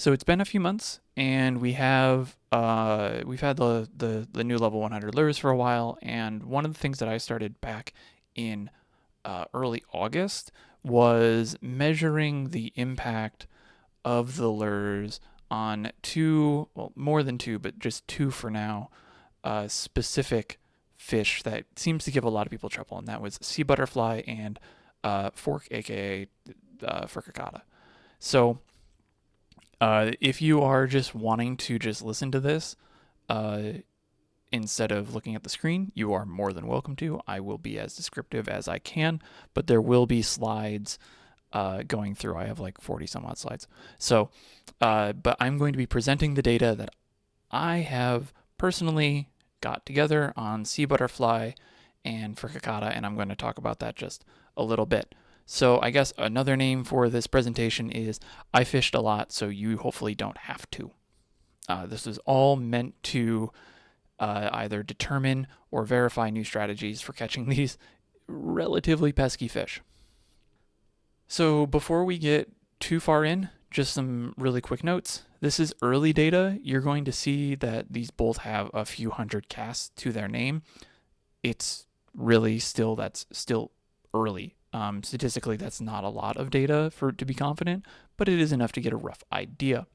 So it's been a few months, and we've had the new level 100 lures for a while. And one of the things that I started back in early August was measuring the impact of the lures on two, well, more than two, but just two for now, specific fish that seems to give a lot of people trouble, and that was sea butterfly and fork, aka Furcacauda. So if you are just wanting to just listen to this uh, instead of looking at the screen, you are more than welcome to. I will be as descriptive as I can, but there will be slides going through. I have like 40 some odd slides. So, but I'm going to be presenting the data that I have personally got together on sea butterfly and Furcacauda, and I'm going to talk about that just a little bit. So I guess another name for this presentation is I fished a lot, so you hopefully don't have to. This is all meant to either determine or verify new strategies for catching these relatively pesky fish. So before we get too far in, just some really quick notes. This is early data. You're going to see that these both have a few hundred casts to their name. It's really that's still early. Statistically, that's not a lot of data for to be confident, but it is enough to get a rough idea.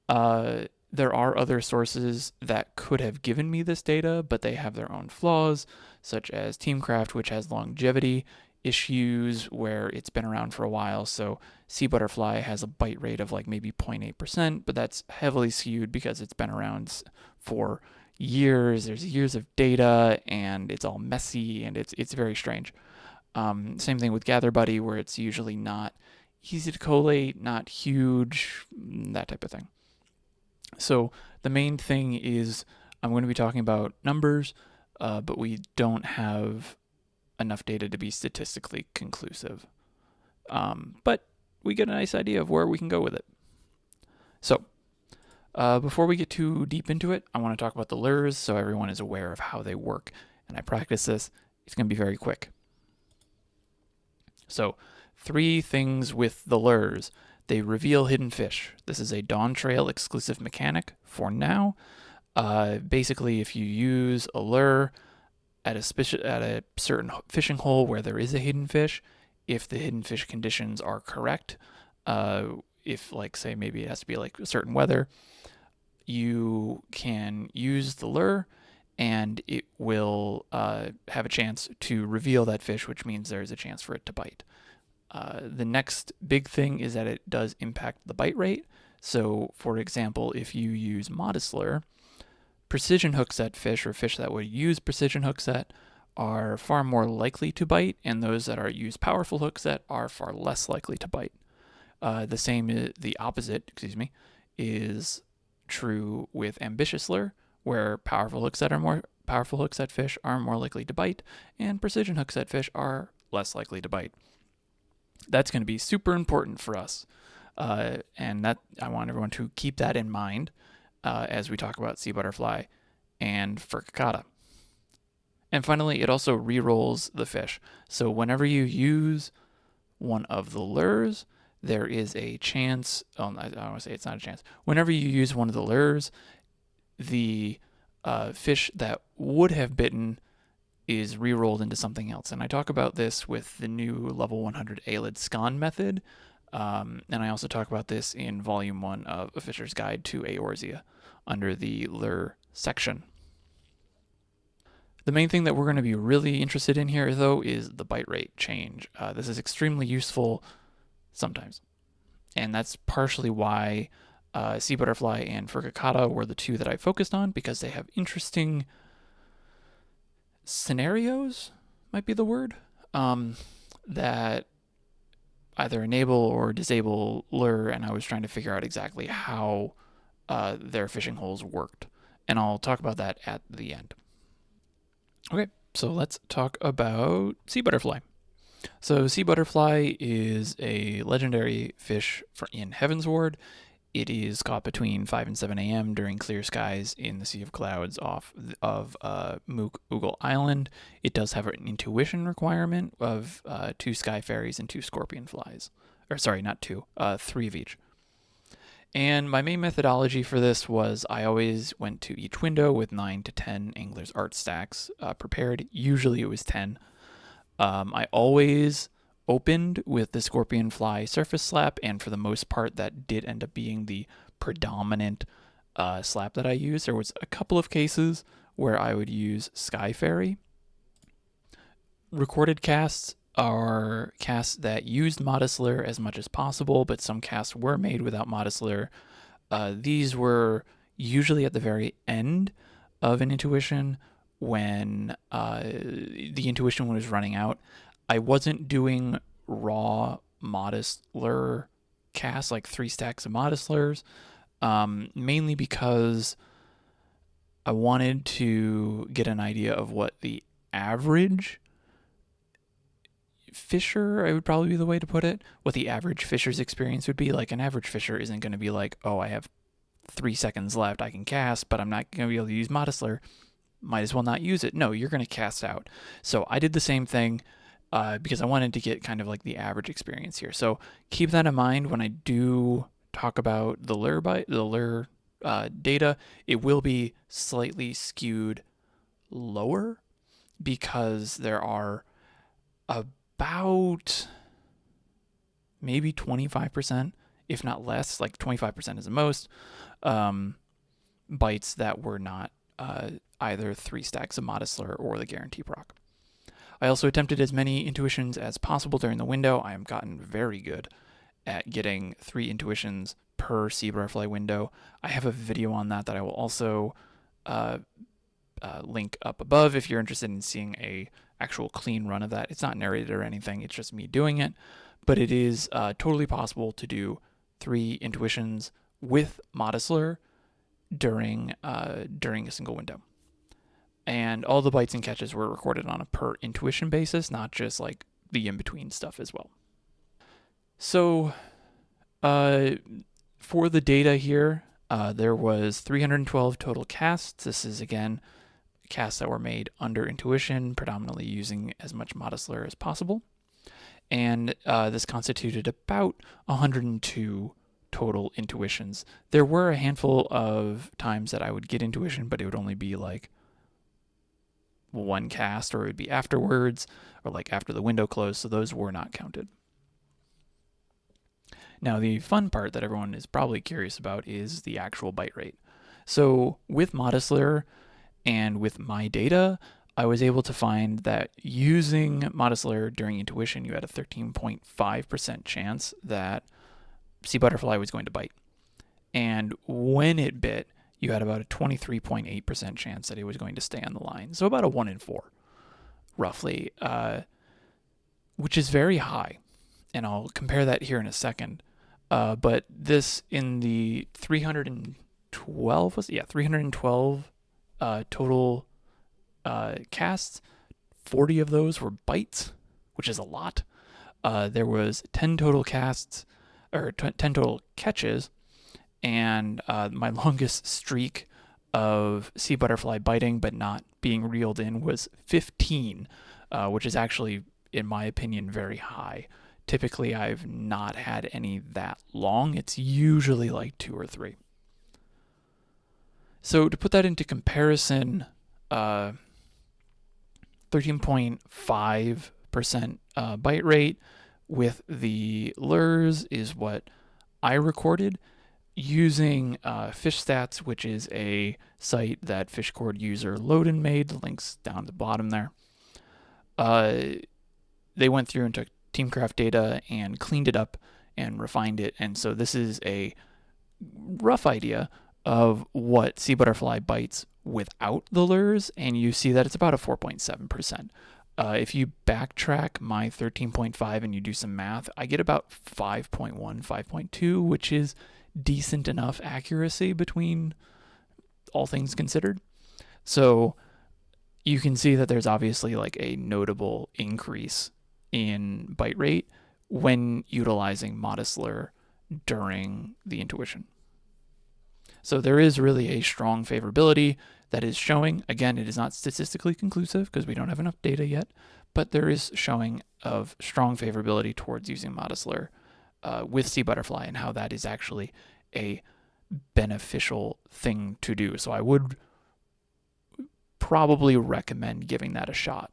There are other sources that could have given me this data, but they have their own flaws, such as Teamcraft, which has longevity issues where it's been around for a while. So Sea Butterfly has a bite rate of like maybe 0.8%, but that's heavily skewed because it's been around for years. There's years of data, and it's all messy, and it's very strange. Same thing with Gather Buddy, where it's usually not easy to collate, not huge, that type of thing. So the main thing is I'm going to be talking about numbers, but we don't have enough data to be statistically conclusive. But we get a nice idea of where we can go with it. So before we get too deep into it, I want to talk about the lures so everyone is aware of how they work. And I practice this. It's going to be very quick. So 3 things with the lures. They reveal hidden fish. This is a Dawn Trail exclusive mechanic for now. Basically, if you use a lure at a certain fishing hole where there is a hidden fish, if the hidden fish conditions are correct, if like say maybe it has to be like certain weather, you can use the lure and it will have a chance to reveal that fish, which means there's a chance for it to bite. The next big thing is that it does impact the bite rate. So, for example, if you use modest lure, precision hook set fish, or fish that would use precision hook set, are far more likely to bite, and those that are use powerful hook set are far less likely to bite. The opposite, is true with ambitious lure, where powerful hook set fish are more likely to bite, and precision hook set fish are less likely to bite. That's going to be super important for us, and that I want everyone to keep that in mind as we talk about sea butterfly and Furcacauda. And finally, it also re-rolls the fish. So whenever you use one of the lures, there is a chance. Oh, I don't want to say it's not a chance. Whenever you use one of the lures, the fish that would have bitten is re-rolled into something else. And I talk about this with the new level 100 Aelid Scan method. And I also talk about this in Volume 1 of A Fisher's Guide to Eorzea under the lure section. The main thing that we're going to be really interested in here, though, is the bite rate change. This is extremely useful sometimes. And that's partially why Sea Butterfly and Furcacauda were the 2 that I focused on, because they have interesting scenarios, might be the word, that either enable or disable lure, and I was trying to figure out exactly how their fishing holes worked. And I'll talk about that at the end. Okay, so let's talk about Sea Butterfly. So Sea Butterfly is a legendary fish in Heavensward. It is caught between 5 and 7 a.m. during clear skies in the Sea of Clouds off of Mook Oogle Island. It does have an intuition requirement of 2 sky fairies and 2 scorpion flies. Or sorry, not 2, 3 of each. And my main methodology for this was I always went to each window with 9 to 10 Angler's art stacks prepared. Usually it was 10. I always opened with the Scorpion Fly surface slap, and for the most part, that did end up being the predominant slap that I used. There was a couple of cases where I would use Sky Fairy. Recorded casts are casts that used Modest Lure as much as possible, but some casts were made without Modest Lure. These were usually at the very end of an intuition when the intuition was running out. I wasn't doing raw Modest Lure casts, like 3 stacks of Modest Lures, mainly because I wanted to get an idea of what the average fisher, I would probably be the way to put it, what the average fisher's experience would be. Like, an average fisher isn't going to be like, oh, I have 3 seconds left, I can cast, but I'm not going to be able to use Modest Lure. Might as well not use it. No, you're going to cast out. So I did the same thing because I wanted to get kind of like the average experience here. So keep that in mind when I do talk about the lure data. It will be slightly skewed lower because there are about maybe 25%, if not less, like 25% is the most, um, bites that were not either 3 stacks of Modest Lure or the Guarantee proc. I also attempted as many intuitions as possible during the window. I have gotten very good at getting 3 intuitions per Sea Butterfly window. I have a video on that I will also uh, link up above if you're interested in seeing a actual clean run of that. It's not narrated or anything, it's just me doing it, but it is totally possible to do 3 intuitions with Modest Lure during a single window. And all the bites and catches were recorded on a per intuition basis, not just like the in between stuff as well. So, uh, for the data here, there was 312 total casts. This is again casts that were made under intuition, predominantly using as much Modest Lure as possible. And this constituted about 102 total intuitions. There were a handful of times that I would get intuition, but it would only be like one cast, or it would be afterwards, or like after the window closed, so those were not counted. Now, the fun part that everyone is probably curious about is the actual bite rate. So, with Modest Lure and with my data, I was able to find that using Modest Lure during intuition, you had a 13.5% chance that Sea Butterfly was going to bite. And when it bit, you had about a 23.8% chance that it was going to stay on the line. So about a 1 in 4, roughly, which is very high. And I'll compare that here in a second. But this in the 312, 312 total casts, 40 of those were bites, which is a lot. There was 10 total casts, or 10 total catches, and my longest streak of Sea Butterfly biting but not being reeled in was 15, which is actually, in my opinion, very high. Typically, I've not had any that long. It's usually like 2 or 3. So to put that into comparison, 13.5% bite rate with the lures is what I recorded using Fish Stats, which is a site that Fishcord user Loden made. The link's down at the bottom there. They went through and took Teamcraft data and cleaned it up and refined it. And so this is a rough idea of what Sea Butterfly bites without the lures, and you see that it's about a 4.7%. If you backtrack my 13.5 and you do some math, I get about 5.1, 5.2, which is decent enough accuracy between all things considered. So you can see that there's obviously like a notable increase in bite rate when utilizing Modest Lure during the intuition. So there is really a strong favorability that is showing. Again, it is not statistically conclusive because we don't have enough data yet, but there is showing of strong favorability towards using Modest Lure with Sea Butterfly, and how that is actually a beneficial thing to do. So I would probably recommend giving that a shot.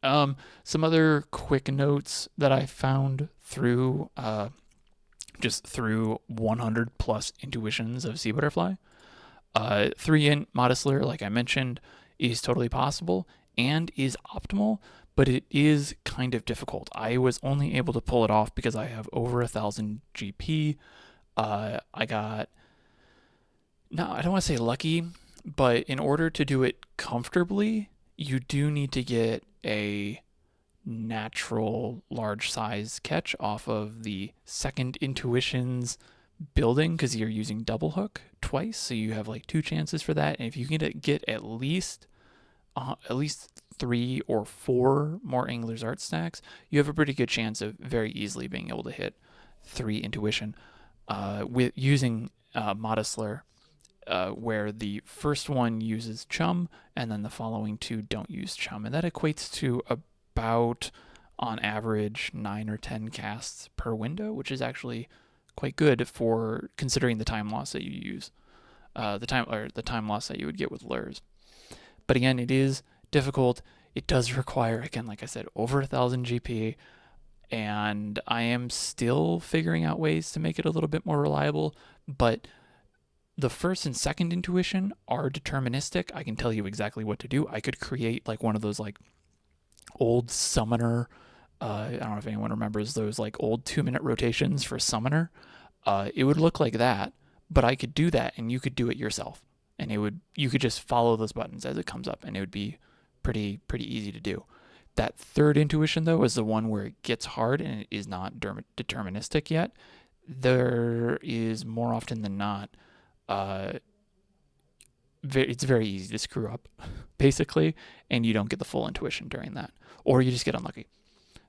Some other quick notes that I found through just through 100 plus intuitions of Sea Butterfly. 3-int Modest Lure, like I mentioned, is totally possible and is optimal, but it is kind of difficult. I was only able to pull it off because I have over 1,000 GP. I got, no, I don't want to say lucky, but in order to do it comfortably, you do need to get a natural large size catch off of the second intuition's building, because you're using double hook twice, so you have like 2 chances for that. And if you can get at least 3 or 4 more Angler's Art stacks, you have a pretty good chance of very easily being able to hit 3 intuition with using Modest Lure, where the first one uses chum and then the following 2 don't use chum, and that equates to about, on average, 9 or 10 casts per window, which is actually quite good for considering the time loss that you use, the time loss that you would get with lures. But again, it is difficult. It does require, again, like I said, over 1,000 GP, and I am still figuring out ways to make it a little bit more reliable. But the first and second intuition are deterministic. I can tell you exactly what to do. I could create like one of those like old summoner. I don't know if anyone remembers those like old 2-minute rotations for summoner. It would look like that, but I could do that, and you could do it yourself, and you could just follow those buttons as it comes up, and it would be pretty easy to do. That third intuition though is the one where it gets hard and it is not deterministic yet. There is more often than not, it's very easy to screw up, basically, and you don't get the full intuition during that, or you just get unlucky.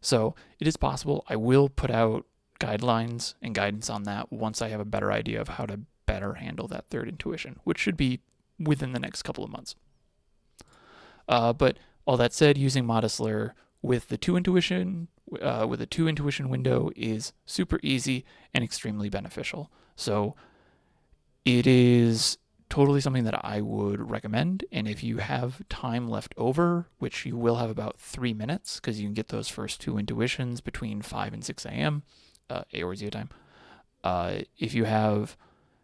So it is possible. I will put out guidelines and guidance on that once I have a better idea of how to better handle that third intuition, which should be within the next couple of months. But all that said, using Modest Lure with the 2 intuition window is super easy and extremely beneficial. So it is totally something that I would recommend. And if you have time left over, which you will have about 3 minutes, because you can get those first 2 intuitions between 5 and 6 a.m. AORZ time. If you have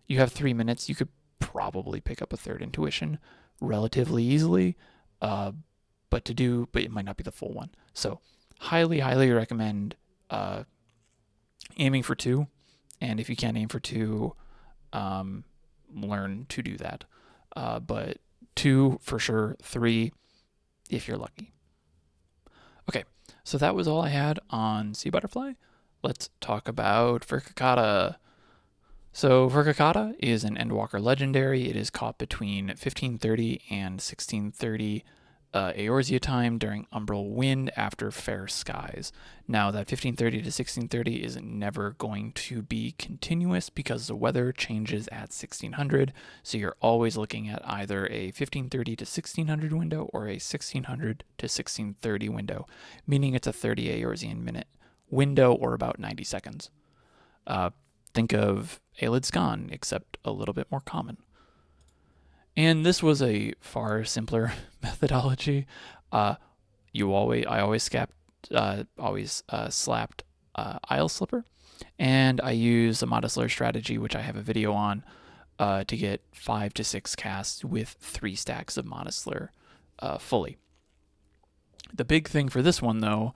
3 minutes, you could probably pick up a third intuition relatively easily. But it might not be the full one. So highly recommend aiming for 2. And if you can't aim for 2, learn to do that. But 2 for sure, 3 if you're lucky. Okay, so that was all I had on Sea Butterfly. Let's talk about Furcacauda. So Furcacauda is an Endwalker legendary. It is caught between 1530 and 1630 Eorzea time during Umbral Wind after Fair Skies. Now that 1530 to 1630 is never going to be continuous because the weather changes at 1600, so you're always looking at either a 1530 to 1600 window or a 1600 to 1630 window, meaning it's a 30 Eorzean minute window or about 90 seconds. Think of Aelid Skan, except a little bit more common. And this was a far simpler methodology. I always slapped Isle Slipper, and I used a Modest Lure strategy, which I have a video on, to get 5 to 6 casts with 3 stacks of Modest Lure fully. The big thing for this one, though,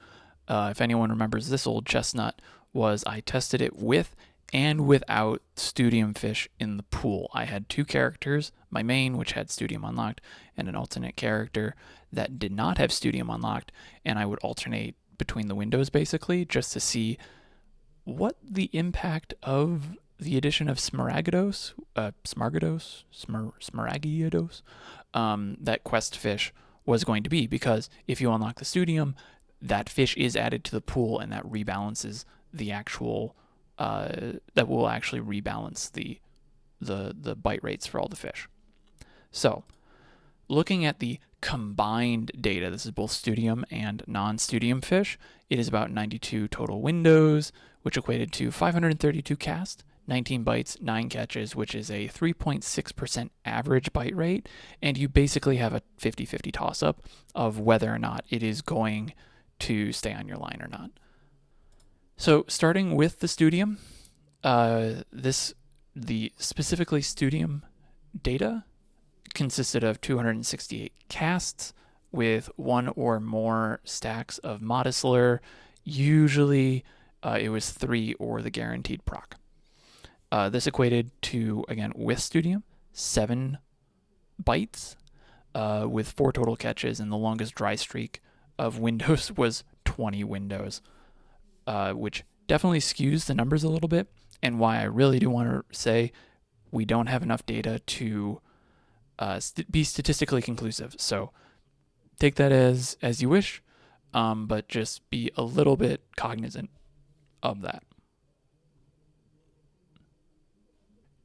if anyone remembers this old chestnut, was I tested it with and without Studium fish in the pool. I had 2 characters, my main, which had Studium unlocked, and an alternate character that did not have Studium unlocked, and I would alternate between the windows basically just to see what the impact of the addition of Smaragdos, that quest fish was going to be, because if you unlock the Studium, that fish is added to the pool, and that rebalances the actual that will actually rebalance the bite rates for all the fish. So looking at the combined data, this is both Studium and non-Studium fish, it is about 92 total windows, which equated to 532 casts, 19 bites, 9 catches, which is a 3.6% average bite rate, and you basically have a 50-50 toss-up of whether or not it is going to stay on your line or not. So starting with the Studium, the specifically Studium data consisted of 268 casts with one or more stacks of Modest Lure. Usually it was 3 or the guaranteed proc. This equated to, again, with Studium, 7 bites with 4 total catches, and the longest dry streak of windows was 20 windows, which definitely skews the numbers a little bit, and why I really do want to say we don't have enough data to be statistically conclusive. So take that as you wish, but just be a little bit cognizant of that.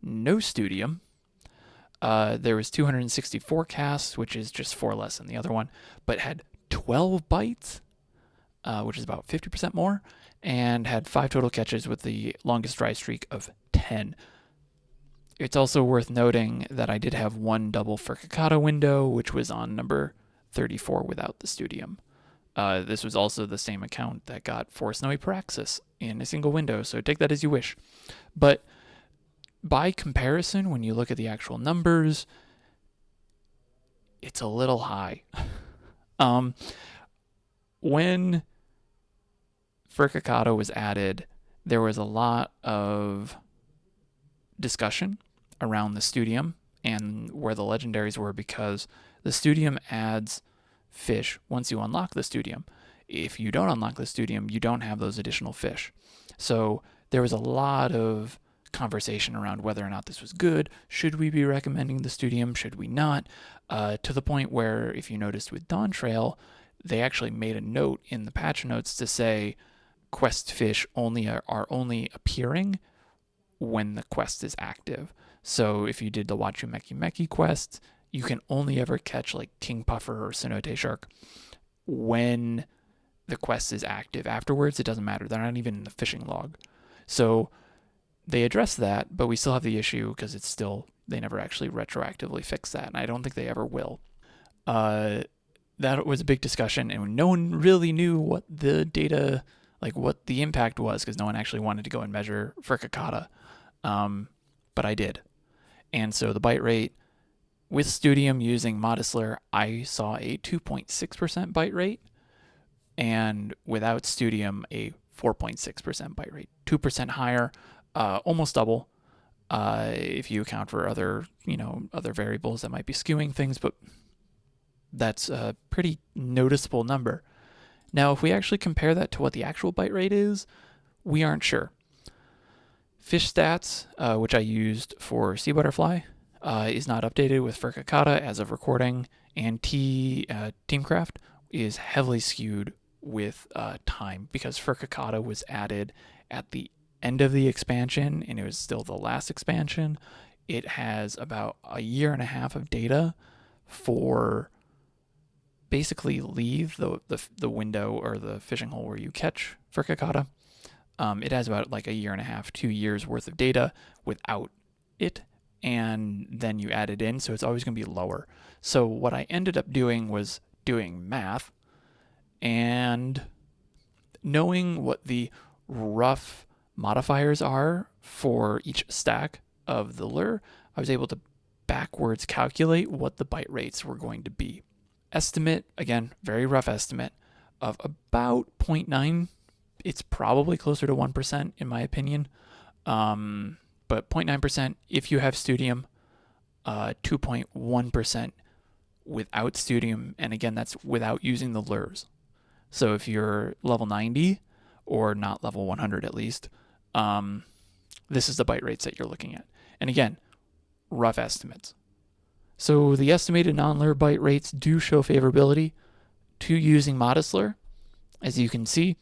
No Studium. There was 264 casts, which is just 4 less than the other one, but had 12 bites, which is about 50% more, and had 5 total catches with the longest dry streak of 10. It's also worth noting that I did have one double Furcacauda window, which was on number 34 without the Studium. This was also the same account that got 4 Snowy Praxis in a single window, so take that as you wish. But by comparison, when you look at the actual numbers, it's a little high. When Furcacauda was added, there was a lot of discussion around the Studium and where the legendaries were, because the Studium adds fish once you unlock the Studium. If you don't unlock the Studium, you don't have those additional fish. So there was a lot of conversation around whether or not this was good. Should we be recommending the Studium? Should we not? To the point where, if you noticed with Dawn Trail, they actually made a note in the patch notes to say quest fish are only appearing when the quest is active. So if you did the Wachumeki Meki quest, you can only ever catch like King Puffer or Cenote Shark when the quest is active. Afterwards, it doesn't matter. They're not even in the fishing log. So they address that, but we still have the issue because they never actually retroactively fix that, and I don't think they ever will. That was a big discussion, and no one really knew what the data, like what the impact was, because no one actually wanted to go and measure Furcacauda. But I did. And so the bite rate with Studium using Modest Lure, I saw a 2.6% bite rate, and without Studium, a 4.6% bite rate. 2% higher, almost double, if you account for other variables that might be skewing things, but that's a pretty noticeable number. Now, if we actually compare that to what the actual bite rate is, we aren't sure. Fish stats, which I used for Sea Butterfly, is not updated with Furcacauda as of recording, and Teamcraft is heavily skewed with time, because Furcacauda was added at the end of the expansion, and it was still the last expansion. It has about a year and a half of data for basically leave the window or the fishing hole where you catch Furcacauda. It has about like a year and a half, 2 years worth of data without it, and then you add it in, so it's always going to be lower. So what I ended up doing was doing math and knowing what the rough modifiers are for each stack of the lure. I was able to backwards calculate what the bite rates were going to be. Estimate, again, very rough estimate, of about 0.9. It's probably closer to 1% in my opinion, but 0.9% if you have Studium, 2.1% without Studium, and again, that's without using the lures. So if you're level 90, or not level 100 at least, this is the bite rates that you're looking at. And again, rough estimates. So the estimated non-lure bite rates do show favorability to using Modest Lure. As you can see,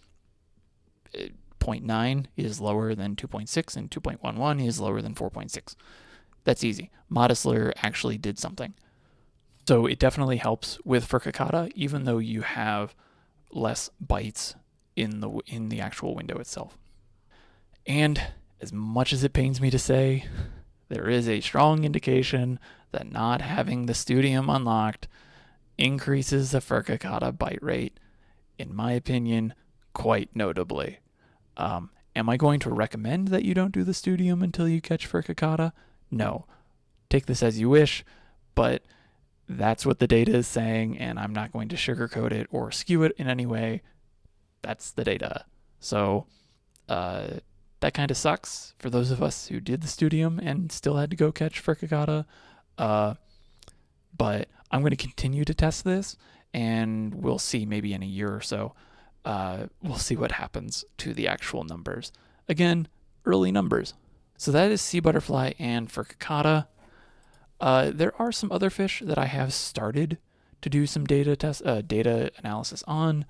0.9 is lower than 2.6, and 2.11 is lower than 4.6. That's easy. Modest Lure actually did something. So it definitely helps with Furcacauda, even though you have less bites in the actual window itself. And As much as it pains me to say, there is a strong indication that not having the studium unlocked increases the Furcacauda bite rate, in my opinion, quite notably. Am I going to recommend that you don't do the studium until you catch Furcacauda? No. Take this as you wish, but that's what the data is saying, and I'm not going to sugarcoat it or skew it in any way. That's the data. So, uh, that kind of sucks for those of us who did the studium and still had to go catch Furcacauda. Uh, but I'm going to continue to test this, and we'll see maybe in a year or so. We'll see what happens to the actual numbers. Again, early numbers. So that is Sea Butterfly and Furcacauda. There are some other fish that I have started to do some data analysis on,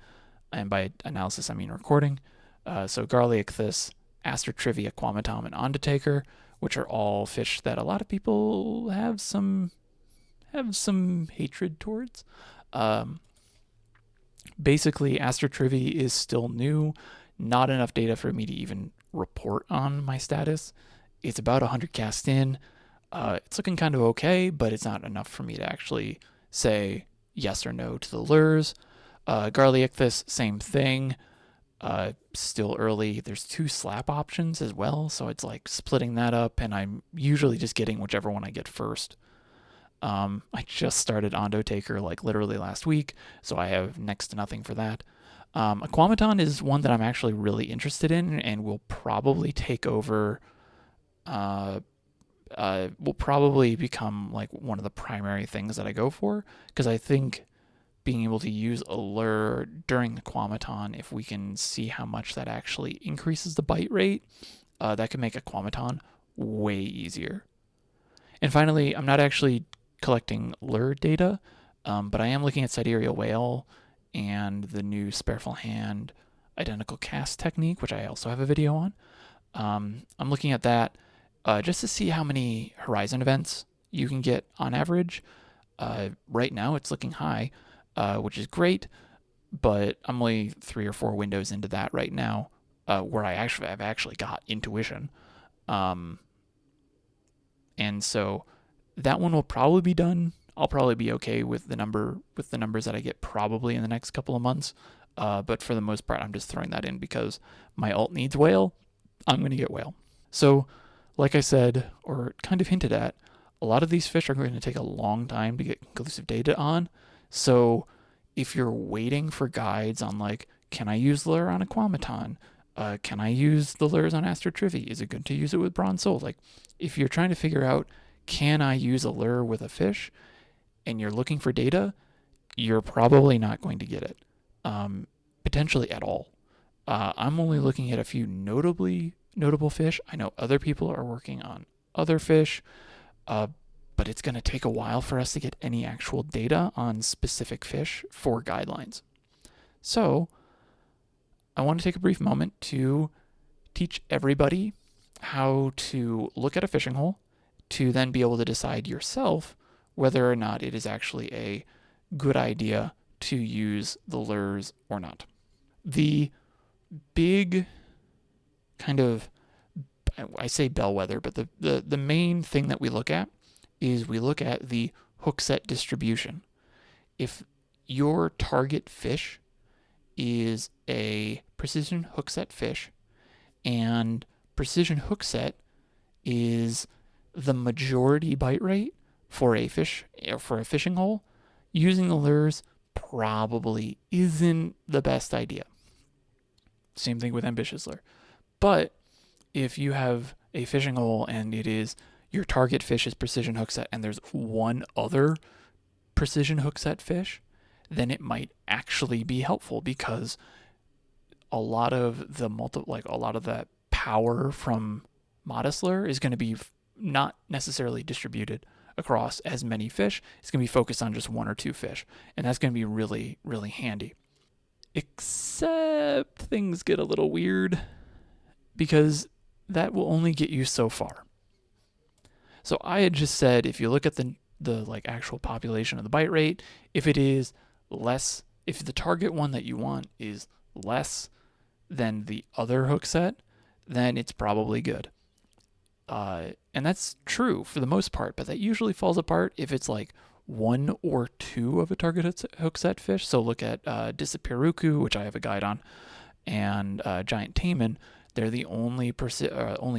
and by analysis I mean recording. So Garliacthus, Astrotrivia, Quamatom, and Undertaker, which are all fish that a lot of people have some hatred towards. Um, Basically, Astrotrivia is still new, not enough data for me to even report on my status. It's about 100 cast in. It's looking kind of okay, but it's not enough for me to actually say yes or no to the lures. Garliacthus, same thing. Still early. There's 2 slap options as well, so it's like splitting that up, and I'm usually just getting whichever one I get first. I just started Undertaker like literally last week, so I have next to nothing for that. Aquamaton is one that I'm actually really interested in and will probably take over. Will probably become like one of the primary things that I go for, because I think being able to use a lure during the Quamaton, if we can see how much that actually increases the bite rate, that can make a Quamaton way easier. And finally, I'm not actually collecting lure data, but I am looking at Sidereal Whale and the new Spareful Hand identical cast technique, which I also have a video on. I'm looking at that just to see how many horizon events you can get on average. Right now, it's looking high, which is great, but I'm only 3 or 4 windows into that right now, where I've actually got intuition, and so that one will probably be done. I'll probably be okay with the numbers that I get probably in the next couple of months. But for the most part, I'm just throwing that in because my alt needs whale. I'm going to get whale. So, like I said, or kind of hinted at, a lot of these fish are going to take a long time to get conclusive data on. So, if you're waiting for guides on like, can I use lure on a Quamaton? Can I use the lures on Astrotrivia? Is it good to use it with Bronze Soul? Like, if you're trying to figure out, can I use a lure with a fish, and you're looking for data, you're probably not going to get it, potentially at all. I'm only looking at a few notable fish. I know other people are working on other fish, but it's going to take a while for us to get any actual data on specific fish for guidelines. So, I want to take a brief moment to teach everybody how to look at a fishing hole to then be able to decide yourself whether or not it is actually a good idea to use the lures or not. The big kind of, I say bellwether, but the main thing that we look at is we look at the hook set distribution. If your target fish is a precision hook set fish, and precision hook set is the majority bite rate for a fish or for a fishing hole, using the lures probably isn't the best idea. Same thing with ambitious lure. But if you have a fishing hole and it is your target fish is precision hook set and there's one other precision hook set fish, then it might actually be helpful, because a lot of that power from modest lure is going to be not necessarily distributed across as many fish. It's going to be focused on just 1 or 2 fish, and that's going to be really, really handy. Except things get a little weird, because that will only get you so far. So I had just said, if you look at the like actual population of the bite rate, if it is less, if the target one that you want is less than the other hook set, then it's probably good. And that's true for the most part, but that usually falls apart if it's like one or two of a target hook set fish. So look at Disappearuku, which I have a guide on, and Giant Taimen. They're the only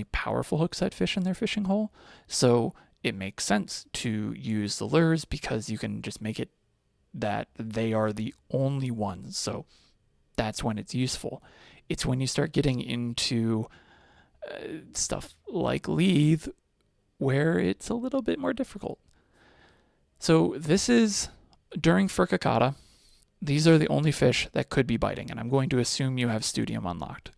powerful hook set fish in their fishing hole. So it makes sense to use the lures because you can just make it that they are the only ones. So that's when it's useful. It's when you start getting into stuff like Leith where it's a little bit more difficult. So this is during Furcacauda. These are the only fish that could be biting, and I'm going to assume you have Studium unlocked.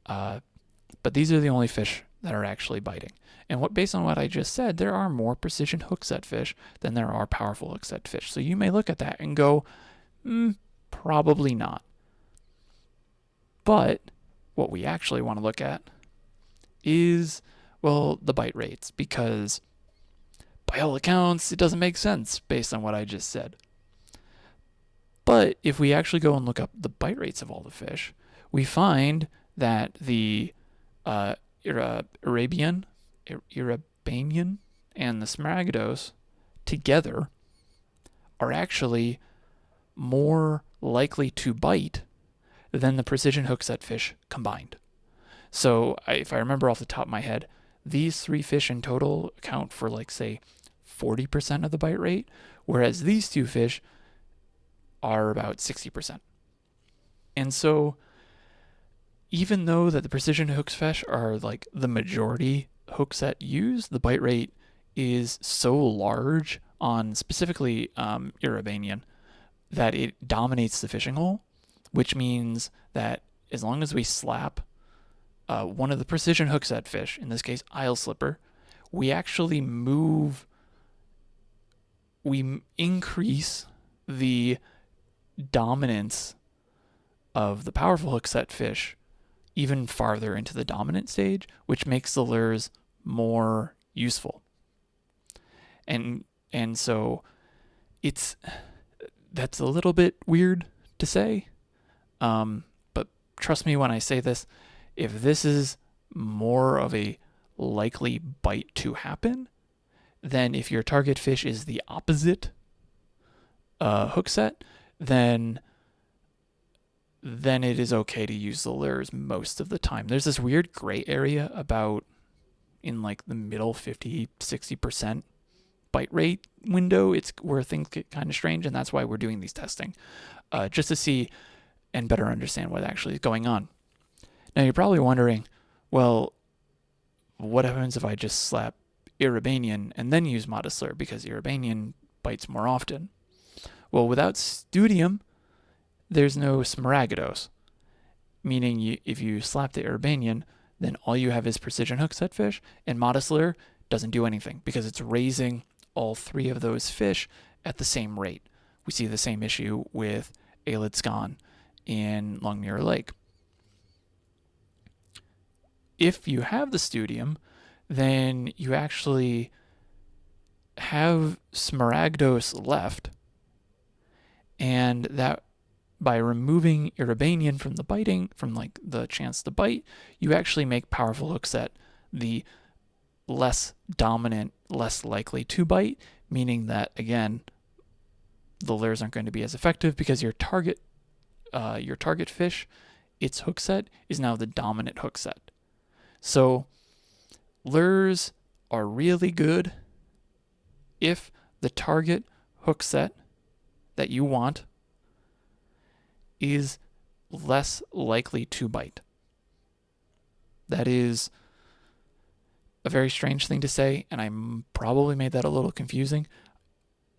But these are the only fish that are actually biting. And based on what I just said, there are more precision hook set fish than there are powerful hook set fish. So you may look at that and go, probably not. But what we actually want to look at is, well, the bite rates, because by all accounts, it doesn't make sense based on what I just said. But if we actually go and look up the bite rates of all the fish, we find that the Irabanian and the Smaragdos together are actually more likely to bite than the precision hook set fish combined. So if I remember off the top of my head, these three fish in total account for, like, say, 40% of the bite rate, whereas these two fish are about 60%. And so even though that the precision hook fish are like the majority hook set used, the bite rate is so large on specifically Irabanian that it dominates the fishing hole, which means that as long as we slap one of the precision hook set fish, in this case Isle Slipper, we actually increase the dominance of the powerful hook set fish even farther into the dominant stage, which makes the lures more useful. And so that's a little bit weird to say, but trust me when I say this, if this is more of a likely bite to happen, then if your target fish is the opposite hook set, then it is okay to use the lures most of the time. There's this weird gray area about in like the middle 50-60% bite rate window. It's where things get kind of strange, and that's why we're doing these testing, just to see and better understand what actually is going on. Now you're probably wondering, well, what happens if I just slap Irabanian and then use Modest Lure, because Irabanian bites more often? Well, without Studium, there's no Smaragdos, meaning if you slap the Irabanian, then all you have is precision hook set fish, and Modest Lure doesn't do anything because it's raising all three of those fish at the same rate. We see the same issue with Aelid Scan in Longmuir Lake. If you have the Studium, then you actually have Smaragdos left, and that by removing Irabanian from the biting, from like the chance to bite, you actually make powerful hook set the less dominant, less likely to bite, meaning that, again, the lures aren't going to be as effective because your target fish, its hook set is now the dominant hook set. So lures are really good if the target hook set that you want is less likely to bite. That is a very strange thing to say, and I probably made that a little confusing.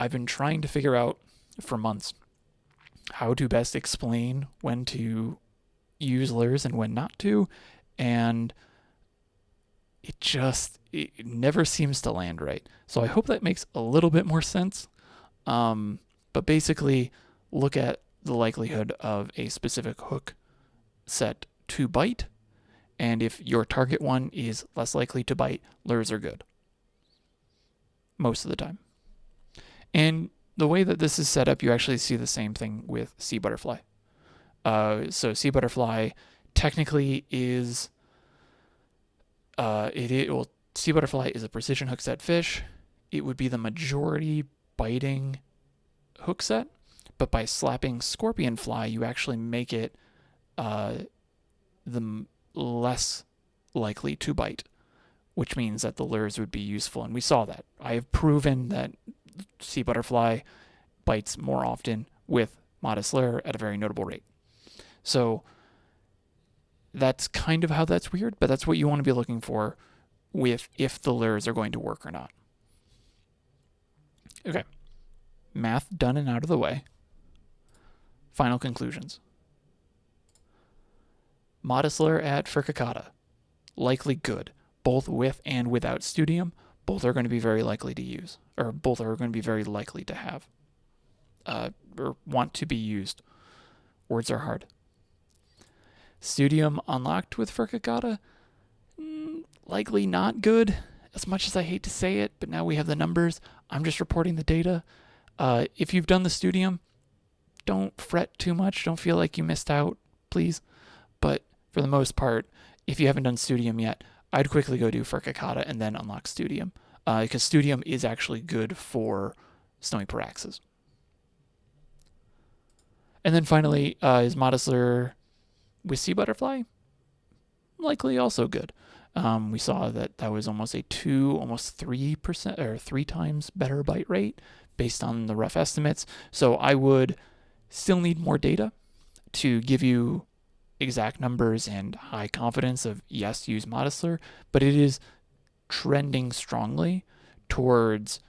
I've been trying to figure out for months how to best explain when to use lures and when not to, and it never seems to land right. So I hope that makes a little bit more sense. But basically, look at the likelihood of a specific hook set to bite, and if your target one is less likely to bite, lures are good most of the time. And the way that this is set up, you actually see the same thing with Sea Butterfly. So Sea Butterfly technically is well, sea butterfly is a precision hook set fish. It would be the majority biting hook set, but by slapping scorpion fly, you actually make it uh, the less likely to bite, which means that the lures would be useful. And we saw that. I have proven that sea butterfly bites more often with modest lure at a very notable rate. So that's kind of how that's weird, but that's what you want to be looking for with if the lures are going to work or not. Okay, math done and out of the way. Final conclusions. Modest lure at Furcacauda, likely good, both with and without Studium. Both are going to be very likely to use, or both are going to be very likely to have, or want to be used. Words are hard. Studium unlocked with Furcacauda, likely not good, as much as I hate to say it, but now we have the numbers. I'm just reporting the data. If you've done the Studium, don't fret too much. Don't feel like you missed out, please. But for the most part, if you haven't done Studium yet, I'd quickly go do Furcacauda and then unlock Studium, because Studium is actually good for snowy paraxes. And then finally, is Modest Lure with Sea Butterfly? Likely also good. We saw that was almost a 3% or 3 times better bite rate based on the rough estimates. So I would still need more data to give you exact numbers and high confidence of yes, use Modest Lure, but it is trending strongly towards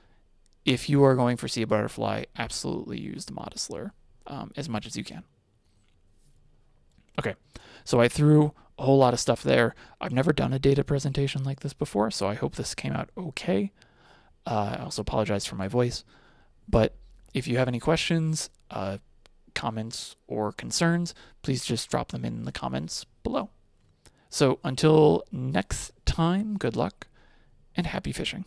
if you are going for Sea Butterfly, absolutely use the Modest Lure as much as you can. Okay, so I threw a whole lot of stuff there. I've never done a data presentation like this before, so I hope this came out okay. I also apologize for my voice, but if you have any questions, comments, or concerns, please just drop them in the comments below. So until next time, good luck and happy fishing.